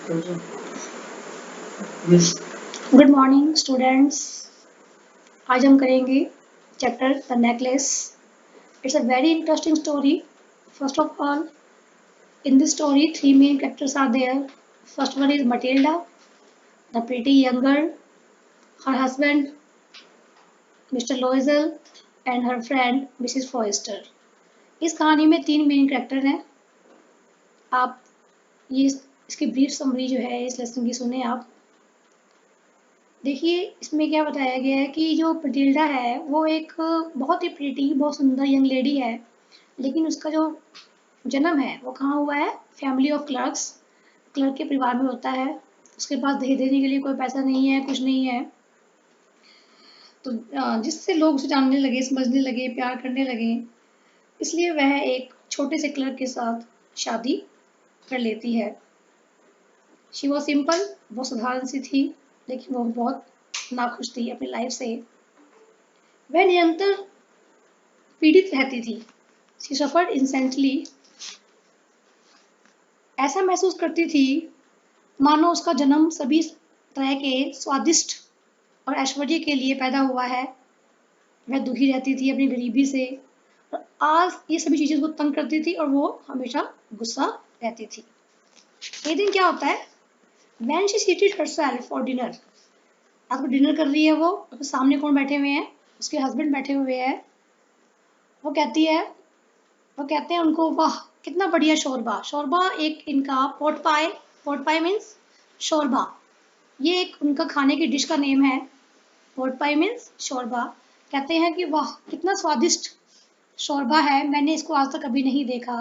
Good morning students. आज हम करेंगे chapter the necklace. It's a very interesting story. First of all, in this story, three main characters are there. First one is Matilda, the pretty young girl, her husband, Mr. Loisel, and her friend, Mrs. Forrester. इस कहानी में तीन main character हैं। आप ये इसकी brief summary जो है इस लेसन की सुने आप। देखिए इसमें क्या बताया गया है कि जो मटिल्डा है वो एक बहुत ही प्रीटी, बहुत सुंदर यंग लेडी है, लेकिन उसका जो जन्म है वो कहाँ हुआ है? फैमिली ऑफ क्लर्क्स, क्लर्क के परिवार में होता है। उसके पास दहेज देने के लिए कोई पैसा नहीं है, कुछ नहीं है, तो जिससे लोग उसे जानने लगे, समझने लगे, प्यार करने लगे, इसलिए वह एक छोटे से क्लर्क के साथ शादी कर लेती है। शी वॉज सिंपल, बहुत साधारण सी थी, लेकिन वो बहुत नाखुश थी अपनी लाइफ से। वह निरंतर पीड़ित रहती थी। She suffered incessantly. ऐसा महसूस करती थी मानो उसका जन्म सभी तरह के स्वादिष्ट और ऐश्वर्य के लिए पैदा हुआ है। वह दुखी रहती थी अपनी गरीबी से, और आज ये सभी चीजें उसको तंग करती थी और वो हमेशा गुस्सा रहती थी। एक दिन क्या होता है? When she seated herself for dinner, आज वो डिनर कर रही है, वो उसके सामने कौन बैठे हुए हैं? उसके हस्बैंड बैठे हुए हैं। वो कहती है, वो कहते हैं उनको, वाह कितना बढ़िया शोरबा। शोरबा एक इनका पोट पाई मीन्स शोरबा, ये एक उनका खाने की डिश का नेम है। पोट पाई मीन्स शोरबा। कहते हैं कि वाह कितना स्वादिष्ट शोरबा है, मैंने इसको आज तक कभी नहीं देखा।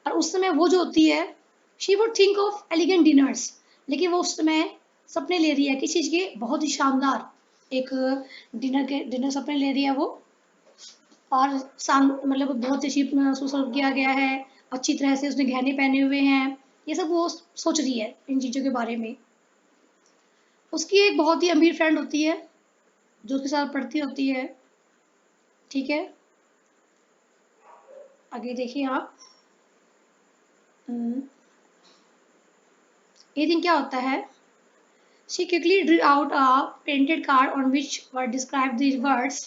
और उस समय वो जो होती है, she would think of elegant dinners, लेकिन वो उस समय सपने ले रही है किस चीज़ के? बहुत ही शानदार एक डिनर सपने ले रही है वो। और मतलब बहुत अच्छी सुसज्जित किया गया है, अच्छी तरह से उसने गहने पहने हुए हैं, ये सब वो सोच रही है इन चीज़ों के बारे में। उसकी एक बहुत ही अमीर फ्रेंड होती है जो उसके साथ पढ़ती होती है। ठीक है, आगे देखिए आप। एक दिन क्या होता है? She quickly drew out a painted card on which were described these words.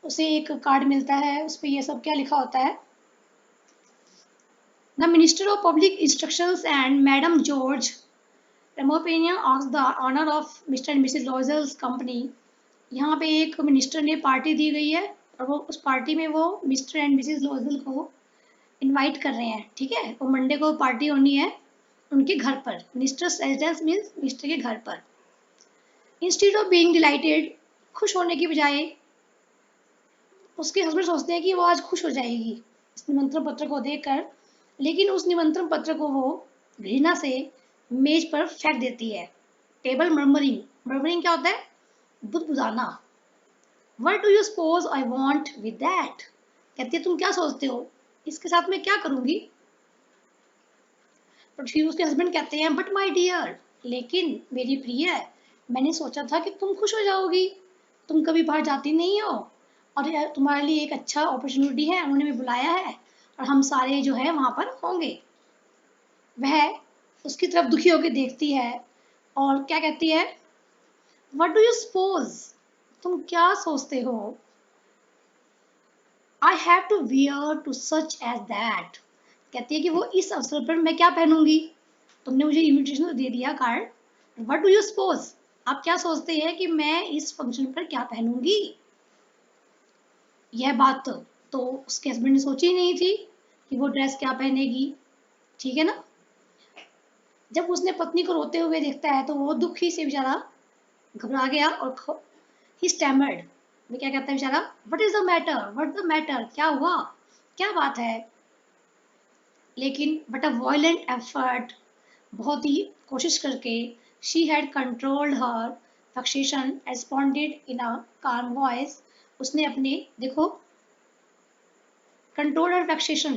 उसे एक कार्ड मिलता है, उस पे ये सब क्या लिखा होता है? The Minister of Public Instructions and Madam George Ramopenia asked the honor of Mr. and Mrs. Loisel's company. यहाँ पे एक मिनिस्टर ने पार्टी दी गई है और वो उस पार्टी में वो मिस्टर एंड मिसेस लोजल को इनवाइट कर रहे हैं। ठीक है, वो मंडे को पार्टी होनी है उनके घर पर। मिनिस्टर्स रेजिडेंस मीन्स मिनिस्टर के घर पर। इंस्टीड ऑफ बीइंग डिलाइटेड, खुश होने की बजाय उसके हस्बैंड सोचते हैं कि वो आज खुश हो जाएगी इस निमंत्रण पत्र को देखकर, लेकिन उस निमंत्रण पत्र को वो घृणा से मेज पर फेंक देती है। टेबल मर्मरिंग, मर्मरिंग क्या होता है? बुदबुदाना। What do you suppose I want with that? कहती है तुम क्या सोचते हो इसके साथ मैं क्या करूंगी? बट फिर उसके हस्बैंड कहते हैं, बट माय डियर, लेकिन मेरी प्रिय, मैंने सोचा था कि तुम खुश हो जाओगी, तुम कभी बाहर जाती नहीं हो और तुम्हारे लिए एक अच्छा अपॉर्चुनिटी है, उन्होंने भी बुलाया है और हम सारे जो है वहां पर होंगे। वह उसकी तरफ दुखी होकर देखती है और क्या कहती है? व्हाट डू यू सपोज, तुम क्या सोचते हो? I have to wear to such as that, कहती है कि वो इस अवसर पर मैं क्या पहनूंगी? तुमने मुझे इनविटेशन दे दिया card, what do you suppose, आप क्या सोचते हैं कि मैं इस फंक्शन पर क्या पहनूंगी? यह बात तो उसके हस्बैंड ने सोची ही नहीं थी कि वो ड्रेस क्या पहनेगी। ठीक है ना? जब उसने पत्नी को रोते हुए देखता है तो वो दुखी से बेचारा घबरा गया और ही स्टैमर्ड, मैं क्या कहता है बेचारा, what is the matter, what the matter, क्या हुआ, क्या बात है? लेकिन बट अ वायलेंट एफर्ट, बहुत ही कोशिश करके, she had controlled her frustration, responded in a calm voice, उसने अपने, देखो, कंट्रोल हर फ्रस्ट्रेशन,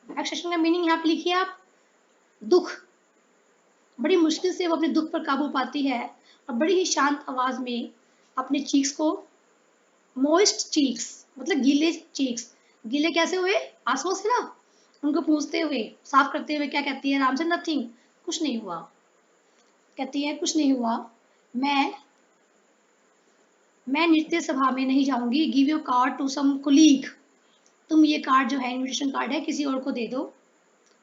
फ्रस्ट्रेशन का मीनिंग यहाँ पे लिखिए आप, दुख। बड़ी मुश्किल से वो अपने दुख पर काबू पाती है और बड़ी ही शांत आवाज में अपने चीक्स को, मोइस्ट चीक्स मतलब गीले चीक्स, गीले कैसे हुए? आंसुओं से ना, उनको पूछते हुए, साफ करते हुए क्या कहती है आराम से? नथिंग, कुछ नहीं हुआ। कहती है कुछ नहीं हुआ, मैं नृत्य सभा में नहीं जाऊंगी। Give your card to some colleague, तुम ये कार्ड जो है इनविटेशन कार्ड है किसी और को दे दो।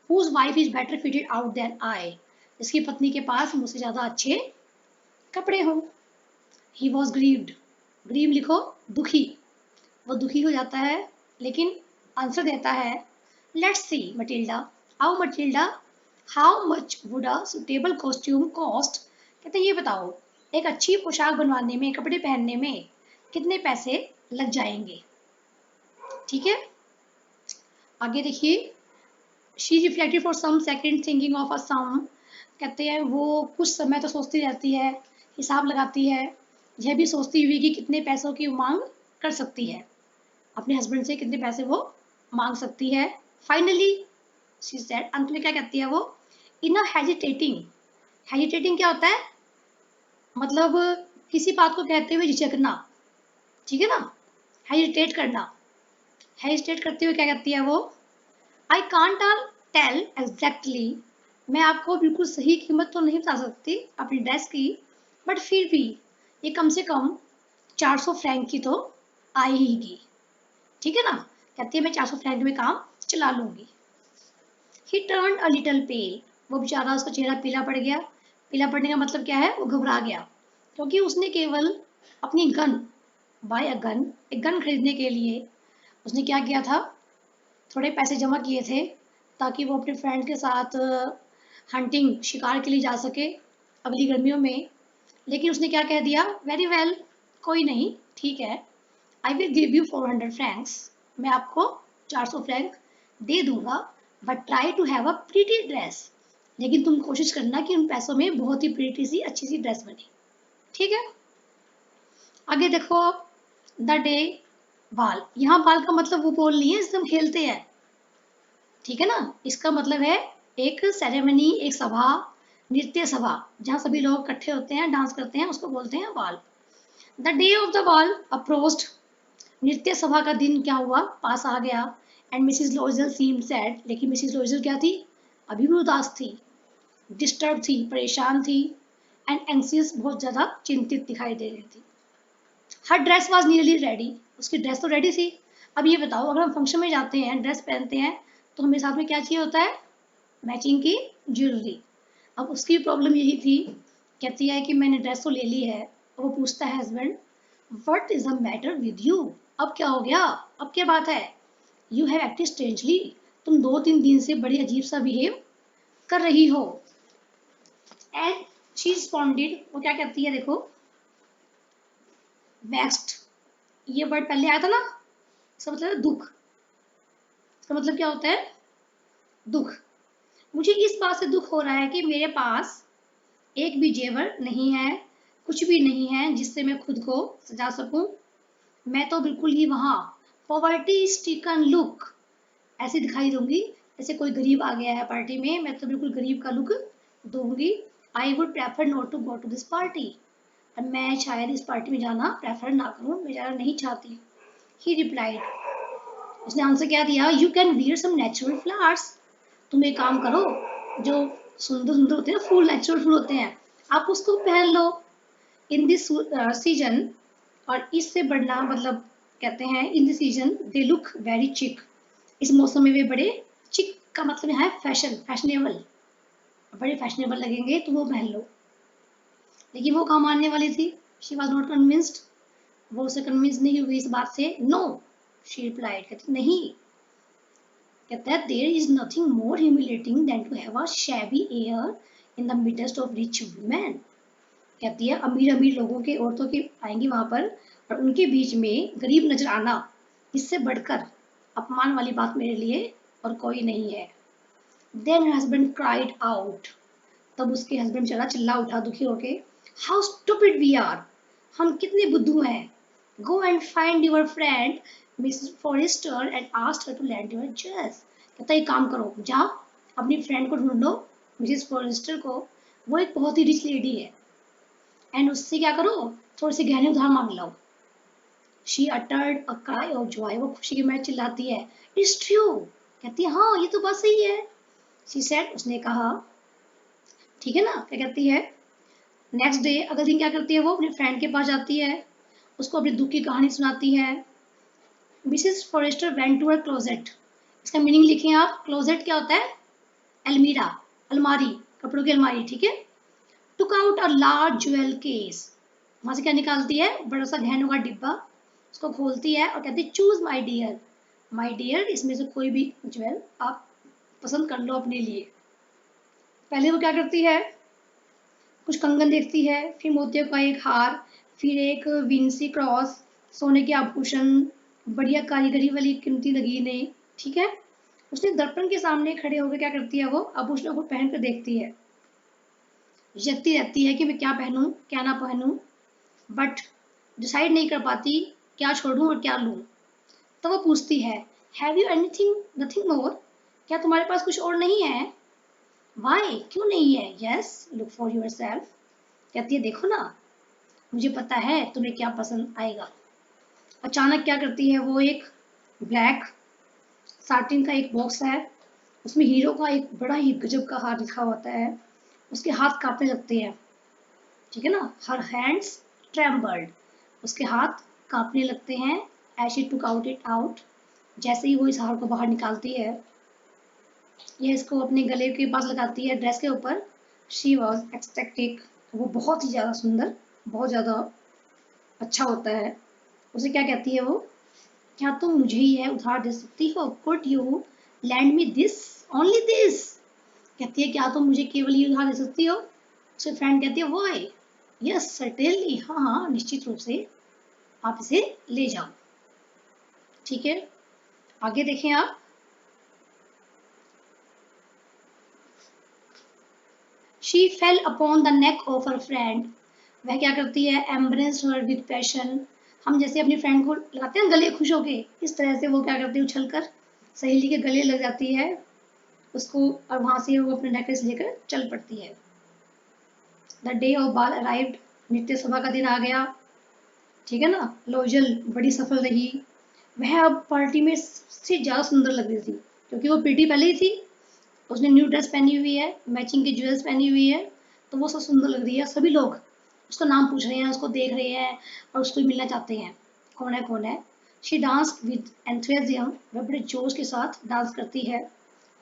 Whose wife is better fitted out than I, इसकी पत्नी के पास मुझसे ज्यादा अच्छे कपड़े हों। ही वॉज ग्रीव्ड, ग्रीव लिखो दुखी, वो दुखी हो जाता है, लेकिन आंसर देता है लेट्स सी मटिल्डा, आओ Matilda, how much would a suitable costume cost, कहते हैं ये बताओ एक अच्छी पोशाक बनवाने में, कपड़े पहनने में कितने पैसे लग जाएंगे। ठीक है, आगे देखिए, she reflected for some second thinking of a some, कहते हैं वो कुछ समय तो सोचती रहती है, हिसाब लगाती है, यह भी सोचती हुई कि कितने पैसों की मांग कर सकती है, अपने हस्बैंड से कितने पैसे वो मांग सकती है। फाइनली शी सेड, अंत में क्या कहती है वो, इन अ हेजिटेटिंग, हेजिटेटिंग क्या होता है, मतलब किसी बात को कहते हुए झिझकना, ठीक है ना, हेजिटेट करना, हेजिटेट करते हुए क्या कहती है वो, आई कांट टेल एग्जैक्टली, मैं आपको बिल्कुल सही कीमत तो नहीं बता सकती अपनी ड्रेस की, बट फिर भी ये कम से कम 400 फ्रैंक की तो आएगी। ठीक है ना, कहती है मैं 400 फ्रैंक में काम चला लूंगी। ही टर्न अ लिटल पेल, वो बेचारा उसका चेहरा पीला पड़ गया। पीला पड़ने का मतलब क्या है, वो घबरा गया, क्योंकि उसने केवल अपनी गन, बाय अ गन, एक गन खरीदने के लिए उसने क्या किया था, थोड़े पैसे जमा किए थे ताकि वो अपने फ्रेंड के साथ हंटिंग, शिकार के लिए जा सके अगली गर्मियों में। लेकिन उसने क्या कह दिया, वेरी वेल, कोई नहीं, ठीक है, I will give you 400 francs, मैं आपको 400 फ्रैंक दे दूंगा, but try to have a pretty dress, लेकिन तुम कोशिश करना कि उन पैसों में बहुत ही प्रीटी सी अच्छी सी ड्रेस बने। ठीक है, आगे देखो, द डे बाल, यहाँ बाल का मतलब वो बोल नहीं है जिससे हम खेलते हैं, ठीक है ना, इसका मतलब है एक सेरेमनी, एक सभा, नृत्य सभा, जहाँ सभी लोग इकट्ठे होते हैं, डांस करते हैं, उसको बोलते हैं बाल। द डे ऑफ द बाल अप्रोच्ड, नृत्य सभा का दिन क्या हुआ, पास आ गया, एंड मिसिज लोजल सीम्ड सैड, लेकिन मिसिज लोजल क्या थी, अभी भी उदास थी, डिस्टर्ब थी, परेशान थी, एंड एंसियस, बहुत ज्यादा चिंतित दिखाई दे रही थी। हर ड्रेस वॉज नियरली रेडी, उसकी ड्रेस तो रेडी थी। अब ये बताओ, अगर हम फंक्शन में जाते हैं, ड्रेस पहनते हैं, तो हमें साथ में क्या चाहिए होता है, मैचिंग की ज्वेलरी। अब उसकी प्रॉब्लम यही थी, कहती है कि मैंने ड्रेस तो ले ली है, वो पूछता है husband, what is the matter with you, अब क्या हो गया, अब क्या बात है, यू हैव एक्टेड स्ट्रेंजली, तुम 2-3 दिन से बड़ी अजीब सा बिहेव कर रही हो। एंड शी रिस्पॉन्डेड, वो क्या कहती है देखो, वेक्स्ड, ये वर्ड पहले आया था ना, इसका मतलब है दुख, इसका मतलब क्या होता है, दुख, मुझे इस बात से दुख हो रहा है कि मेरे पास एक भी जेवर नहीं है, कुछ भी नहीं है जिससे मैं खुद को सजा सकूं, मैं तो बिल्कुल ही वहां पॉवर्टी स्ट्रिकन लुक, ऐसे दिखाई दूंगी जैसे कोई गरीब आ गया है पार्टी में, मैं तो बिल्कुल गरीब का लुक दूंगी। I would prefer not to go to this party, और मैं शायद इस पार्टी में जाना प्रेफर ना करूं, मैं जाना नहीं चाहती। ही रिप्लाइड, उसने आंसर क्या दिया, you can wear some natural flowers, तुम एक काम करो, जो सुंदर सुंदर होते हैं फूल, नेचुरल फूल होते हैं, आप उसको पहन लो इन दिस सीजन, और इससे बढ़ना मतलब, कहते हैं in this season they look very चिक, इस मौसम में वे बड़े, चिक का मतलब है फैशन, फैशनेबल, बड़े फैशनेबल लगेंगे, तो वो पहन लो। लेकिन वो कहाँ मानने वाली थी, शी वॉज नॉट कन्विंस्ड, वो उसे कन्विंस नहीं हुई इस बात से। नो, शी रिप्लाइड, कहती नहीं, कहता है there is nothing more humiliating than to have a shabby air in the midst of rich women, कहती है अमीर अमीर लोगों के औरतों की आएंगी वहां पर, और उनके बीच में गरीब नजर आना, इससे बढ़कर अपमान वाली बात मेरे लिए और कोई नहीं है। देन हस्बैंड क्राइड आउट, तब उसके हस्बैंड चला चिल्ला उठा दुखी होके, हाउ स्टूपिड वी आर, हम कितने बुद्धू हैं, go and find your friend Miss Forestier and ask her to lend your dress, कहता है काम करो, जाओ अपनी फ्रेंड को ढूंढो, मिसेस फॉरेस्टर को, वो एक बहुत ही रिच लेडी है, एंड उससे क्या करो, थोड़े से गहने उधार मांग लो। She uttered a cry of joy, वो खुशी की मैं चिल्लाती है, इट्स ट्रू, कहती है हाँ ये तो बात सही है। शी सेड, उसने कहा, ठीक है ना, क्या कहती है। नेक्स्ट डे अगले दिन क्या करती है, वो अपने फ्रेंड के पास जाती है, उसको अपने दुख की कहानी सुनाती है। Mrs Forestier went to her closet. इसका मीनिंग लिखें आप। क्लोजेट क्या होता है, अलमीरा, अलमारी, कपड़ों की अलमारी, ठीक है। Took out a large jewel case. वहां से क्या निकालती है, बड़ा सा गहनों का डिब्बा, उसको खोलती है और कहती है choose my dear. My dear, इसमें से कोई भी ज्वेल आप पसंद कर लो अपने लिए। पहले वो क्या करती है, कुछ कंगन देखती है, फिर मोतियों का एक हार, फिर एक विंसी क्रॉस, सोने के आभूषण, बढ़िया कारीगरी वाली कीमती नगीने, ठीक है। उसने दर्पण के सामने खड़े होकर क्या करती है, वो आभूषणों को पहन कर देखती है, जगती रहती है कि मैं क्या पहनूं क्या ना पहनूं, बट डिसाइड नहीं कर पाती क्या छोड़ूं और क्या लूं। तो वो पूछती है, have you anything, nothing more, क्या तुम्हारे पास कुछ और नहीं है। वाई, क्यों नहीं है। Yes, look for your self, कहती है देखो ना, मुझे पता है तुम्हें क्या पसंद आएगा। अचानक क्या करती है, वो एक ब्लैक साटिन का एक बॉक्स है, उसमें हीरो का एक बड़ा ही गजब का हार लिखा होता है। उसके हाथ कांपने लगते हैं, ठीक है ना, हर हैंड्स ट्रेम्बल्ड, उसके हाथ कांपने लगते हैं। As she took out it out, जैसे ही वो इस हार को बाहर निकालती है, ये इसको अपने गले के पास लगाती है, ड्रेस के ऊपर। शी वॉज एक्सटेटिक, वो बहुत ही ज़्यादा सुंदर, बहुत ज़्यादा अच्छा होता है। उसे क्या कहती है वो, क्या तुम मुझे यह उधार दे सकती हो, could you land me this, only this, कहती है क्या तुम मुझे केवल ये उधार दे सकती हो। उसकी फ्रेंड कहती है व्हाई, यस सर्टेनली, हाँ हाँ निश्चित रूप से, आप इसे ले जाओ, ठीक है। आगे देखें आप। She fail upon the neck of her friend, वह क्या करती है, एम्ब्रेस हर विद पैशन, हम जैसे अपनी फ्रेंड को लगाते हैं गले खुश होके, इस तरह से वो क्या करती है, उछलकर सहेली के गले लग जाती है उसको, और वहां से वो अपना नेकलेस लेकर चल पड़ती है। द डे ऑफ बाल अराइव्ड, नित्य सभा का दिन आ गया, ठीक है ना। लोजल बड़ी सफल रही, वह अब पार्टी में सबसे ज्यादा सुंदर लग रही थी, क्योंकि वो प्रीटी पहले ही थी, उसने न्यू ड्रेस पहनी हुई है, मैचिंग के ज्वेल्स पहनी हुई है, तो वो सब सुंदर लग रही है। सभी लोग उसका नाम पूछ रहे हैं, उसको देख रहे हैं और उसको मिलना चाहते हैं, कौन है कौन है। शी डांस विद एंथुसियाज्म, वह बड़े जोश के साथ डांस करती है,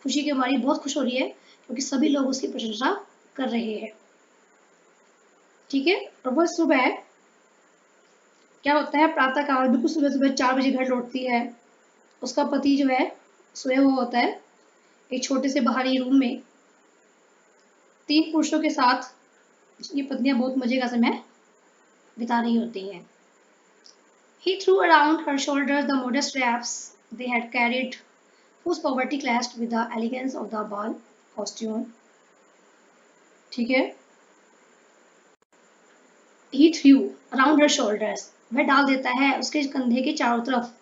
खुशी के मारी बहुत खुश हो रही है, क्योंकि सभी लोग उसकी प्रशंसा कर रहे हैं, ठीक है। और वह सुबह क्या होता है, प्रातः काल बिल्कुल सुबह सुबह 4 बजे घर लौटती है। उसका पति जो है सोया हुआ होता है एक छोटे से बाहरी रूम में, 3 पुरुषों के साथ ये पत्नियां बहुत मजे का समय बिता रही होती हैं। He threw around her shoulders the modest wraps they had carried, whose poverty clashed with the elegance of the ball costume. ठीक है। He threw around her shoulders, वह डाल देता है उसके कंधे के चारों तरफ,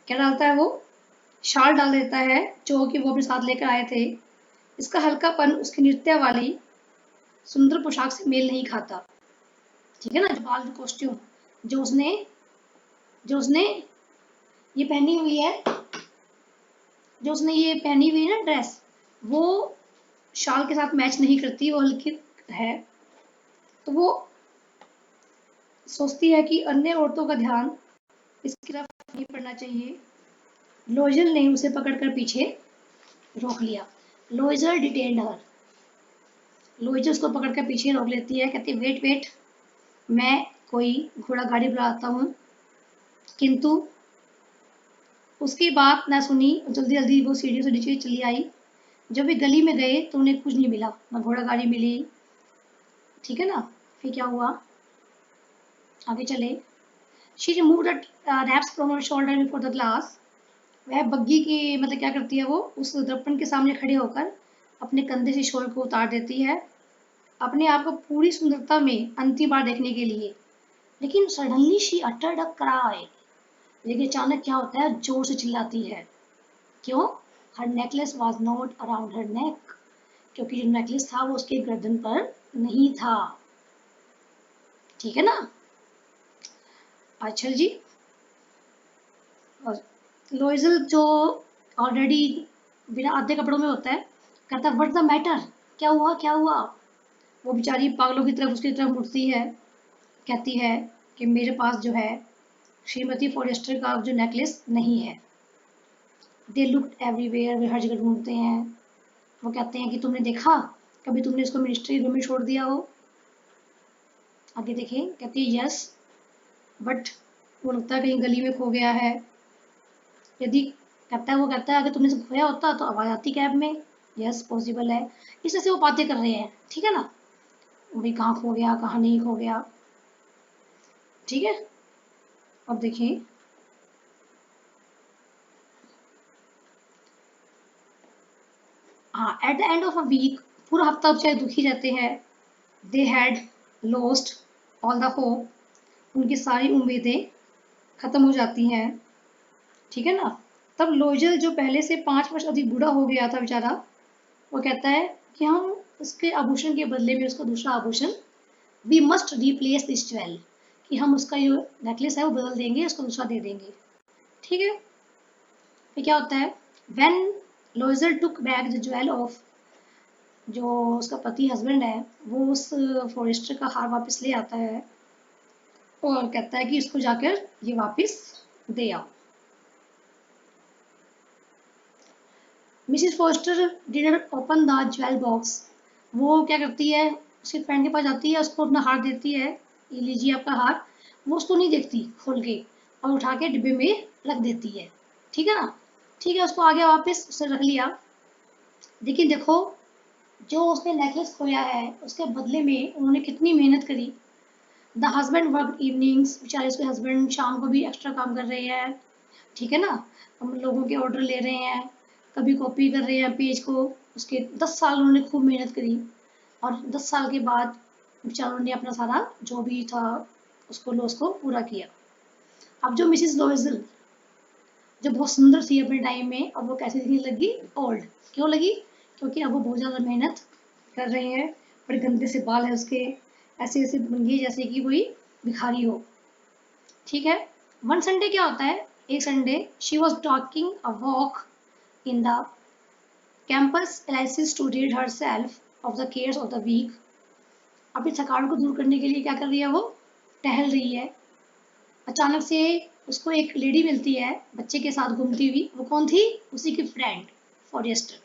क्या डालता है वो, शाल डाल देता है जो कि वो अपने साथ लेकर आए थे। इसका हल्कापन उसकी नृत्य वाली सुंदर पोशाक से मेल नहीं खाता, ठीक है ना। जो बाल कॉस्ट्यूम जो उसने ये पहनी हुई है, जो उसने ये पहनी हुई है ना ड्रेस, वो शाल के साथ मैच नहीं करती, वो हल्की है, तो वो सोचती है कि अन्य औरतों का ध्यान इसकी तरफ नहीं पड़ना चाहिए। लोजल ने उसे पकड़कर पीछे रोक लिया। लोजल डिटेन्ड हर, लोजल उसको पकड़कर पीछे रोक लेती है, कहती है वेट वेट, मैं कोई घोड़ा गाड़ी बुलाता हूँ। किंतु उसकी बात ना सुनी, जल्दी जल्दी वो सीढ़ियों से नीचे चली आई। जब वे गली में गए तो उन्हें कुछ नहीं मिला, ना घोड़ा गाड़ी मिली, ठीक है ना। फिर क्या हुआ, आगे चले। She remove the wraps from her shoulder before the glass, वह बग्गी की मतलब क्या करती है, वो उस दर्पण के सामने खड़े होकर अपने कंधे से शॉल को उतार देती है, अपने आप को पूरी सुंदरता में अंतिम बार देखने के लिए। लेकिन suddenly she uttered a cry, लेकिन अचानक क्या होता है, जोर से चिल्लाती है। क्यों, हर नेकलेस वॉज नॉट अराउंड हर नेक, क्योंकि जो नेकलेस था वो उसके गर्दन पर नहीं था, ठीक है ना। अच्छा जी, लोइजल जो ऑलरेडी बिना आधे कपड़ों में होता है, कहता व्हाट द मैटर, क्या हुआ क्या हुआ। वो बेचारी पागलों की तरफ उसकी तरफ मुड़ती है, कहती है कि मेरे पास जो है श्रीमती फॉरेस्टर का जो नेकलेस नहीं है। दे लुक्ड एवरीवेयर, वे हर जगह ढूंढते हैं। वो कहते हैं कि तुमने देखा, कभी तुमने इसको मिनिस्ट्री रूम में छोड़ दिया हो? आगे देखें, कहती है यस, बट वो लगता है कहीं गली में खो गया है। यदि वो कहता है अगर तुमने इसे खोया होता तो आवाज़ आती कैब में। यस, पॉसिबल है। इस तरह से वो बातें कर रहे हैं, ठीक है ना, भाई कहाँ खो गया, कहाँ नहीं खो गया, ठीक है। अब देखिए, हाँ, at the end of a week, पूरा हफ्ता बेचारे दुखी रहते हैं। They had lost all the hope, उनकी सारी उम्मीदें खत्म हो जाती हैं, ठीक है ना। तब लोजल जो पहले से 5 वर्ष अधिक बूढ़ा हो गया था बेचारा, वो कहता है कि हम उसके आभूषण के बदले में उसका दूसरा आभूषण, we must replace this jewel, कि हम उसका जो नेकलेस है वो बदल देंगे, उसको दूसरा दे देंगे, ठीक है। फिर क्या होता है, when Loisel took back the jewel off, जो उसका पति हस्बैंड है, वो उस फॉरेस्टर का हार वापस ले आता है और कहता है कि इसको जाकर ये वापस दे आओ। Mrs Forestier did open the jewel box, वो क्या करती है, उसके फ्रेंड के पास जाती है, उसको अपना हार देती है, ये लीजिए आपका हार। वो उसको नहीं देखती खोल के, और उठा के डिब्बे में रख देती है, ठीक है ना। ठीक है, उसको आगे वापस उसने रख लिया। लेकिन देखो, जो उसने नेकलेस खोया है उसके बदले में उन्होंने कितनी मेहनत करी। द हस्बैंड वर्क इवनिंग्स, बेचारे उसके हस्बैंड शाम को भी एक्स्ट्रा काम कर रहे हैं, ठीक है ना। हम लोगों के ऑर्डर ले रहे हैं, कभी कॉपी कर रहे हैं पेज को, उसके 10 साल उन्होंने खूब मेहनत करी, और 10 साल के बाद बेचारों ने अपना सारा जो भी था उसको लॉस को पूरा किया। अब जो मिसिस लोवेजल, जो बहुत सुंदर थी अपने टाइम में, अब वो कैसे दिखने लगी, ओल्ड। क्यों लगी, क्योंकि अब वो बहुत ज़्यादा मेहनत कर रहे हैं, बड़े गंदे से बाल है उसके, ऐसे ऐसे बन गए जैसे कि कोई भिखारी हो, ठीक है। वन संडे क्या होता है, एक Sunday she was talking a walk in the campus, Elysees to rid herself of the cares of the week. अपनी थकान को दूर करने के लिए क्या कर रही है, वो टहल रही है। अचानक से उसको एक लेडी मिलती है बच्चे के साथ घूमती हुई। वो कौन थी, उसी की फ्रेंड फॉरेस्टर।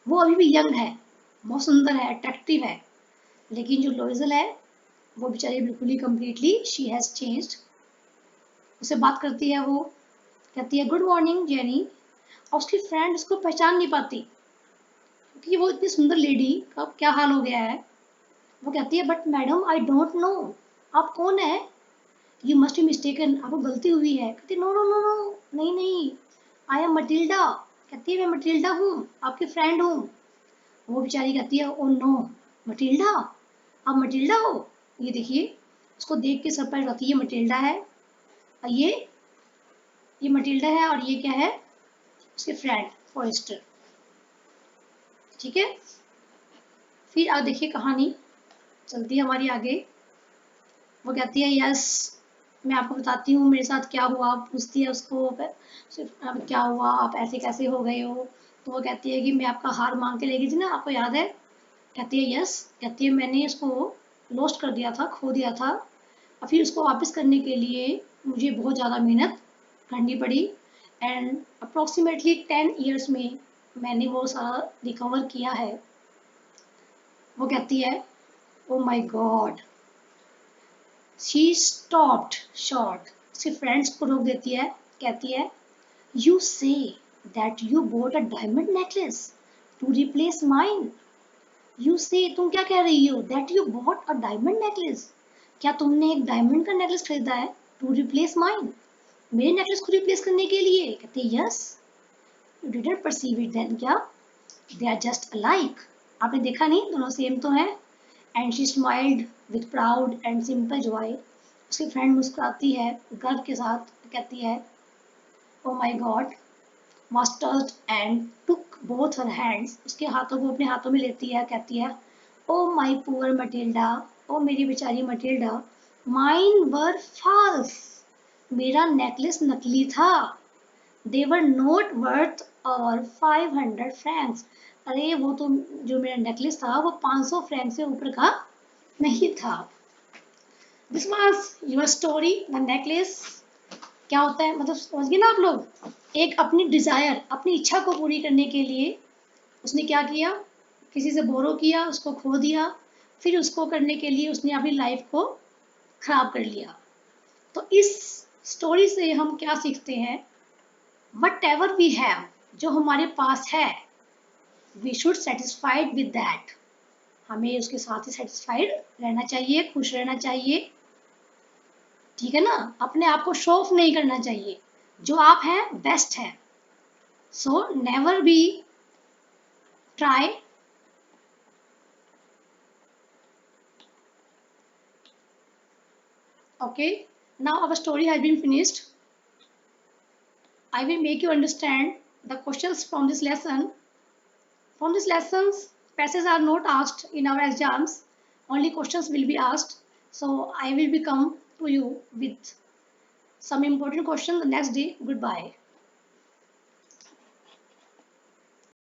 वो अभी भी यंग है, बहुत सुंदर है, अट्रैक्टिव है, लेकिन जो लोइजल है वो बेचारी बिल्कुल ही कम्प्लीटली शी हैज़ चेंज्ड। उससे बात करती है, वो कहती है गुड मॉर्निंग जेनी, और उसकी फ्रेंड उसको पहचान नहीं पाती क्योंकि वो इतनी सुंदर लेडी का क्या हाल हो गया है। वो कहती है but madam I don't know, आप कौन है, यू मस्ट बी मिस्टेकन, आपको गलती हुई है। कहती नो नो नो नो, नहीं नहीं, आई एम मटिल्डा। कहती है मैं मटिल्डा हूँ, आपकी फ्रेंड हूँ। वो बेचारी कहती है ओ नो, मटिल्डा, आप मटिल्डा हो, ये देखिए। उसको देख के सरप्राइज होती है, ये मटिल्डा है, और ये मटिल्डा है, और ये क्या है, उसके फ्रेंड फॉरेस्टर, ठीक है। फिर आप देखिए कहानी चलती है हमारी आगे। वो कहती है यस, मैं आपको बताती हूँ मेरे साथ क्या हुआ, पूछती है उसको अब क्या हुआ, आप ऐसे कैसे हो गए हो। तो वो कहती है कि मैं आपका हार मांग के ले गई थी ना, आपको याद है। कहती है यस। कहती है मैंने इसको लॉस्ट कर दिया था, खो दिया था, और फिर उसको वापस करने के लिए मुझे बहुत ज़्यादा मेहनत करनी पड़ी, एंड अप्रोक्सीमेटली 10 years में मैंने वो सारा रिकवर किया है। वो कहती है oh my God, she stopped short, उसके फ्रेंड्स को रोक देती है, कहती है you say that you bought a diamond necklace to replace mine. You say, तुम क्या कह रही हो, that you bought a diamond necklace, क्या तुमने एक डायमंड का नेकलेस खरीदा है, टू रिप्लेस माइन, मेरे नेकलेस को रिप्लेस करने के लिए। कहते yes, you didn't perceive it then, क्या दे आर जस्ट अलाइक, आपने देखा नहीं दोनों सेम तो हैं। And she smiled with proud and simple Joy, उसकी फ्रेंड मुस्कुराती है गर्व के साथ, कहती है oh my God, was touched and took both her hands, उसके हाथों को अपने हाथों में लेती है, कहती है ओ माई पुअर मटिल्डा, ओ मेरी बेचारी मटिल्डा, माइन वर फॉल्स, मेरा नेकलेस नकली था, they were not worth और 500 francs, अरे वो तो जो मेरा नेकलेस था वो 500 फ्रैंक से ऊपर का नहीं था। This was your story the necklace. क्या होता है मतलब समझ गए ना आप लोग। एक अपनी डिजायर अपनी इच्छा को पूरी करने के लिए उसने क्या किया, किसी से बोरो किया, उसको खो दिया, फिर उसको करने के लिए उसने अपनी लाइफ को खराब कर लिया। तो इस स्टोरी से हम क्या सीखते हैं, वट एवर वी हैव, जो हमारे पास है, we should satisfied with that. हमें उसके साथ ही सेटिस्फाइड रहना चाहिए, खुश रहना चाहिए, ठीक है ना। अपने आप को शो ऑफ नहीं करना चाहिए, जो आप हैं बेस्ट है। So never be try. Okay, now our story has been finished. I will make you understand the questions from this lesson. From these lessons, passages are not asked in our exams, only questions will be asked. So I will be come to you with some important questions the next day. Goodbye.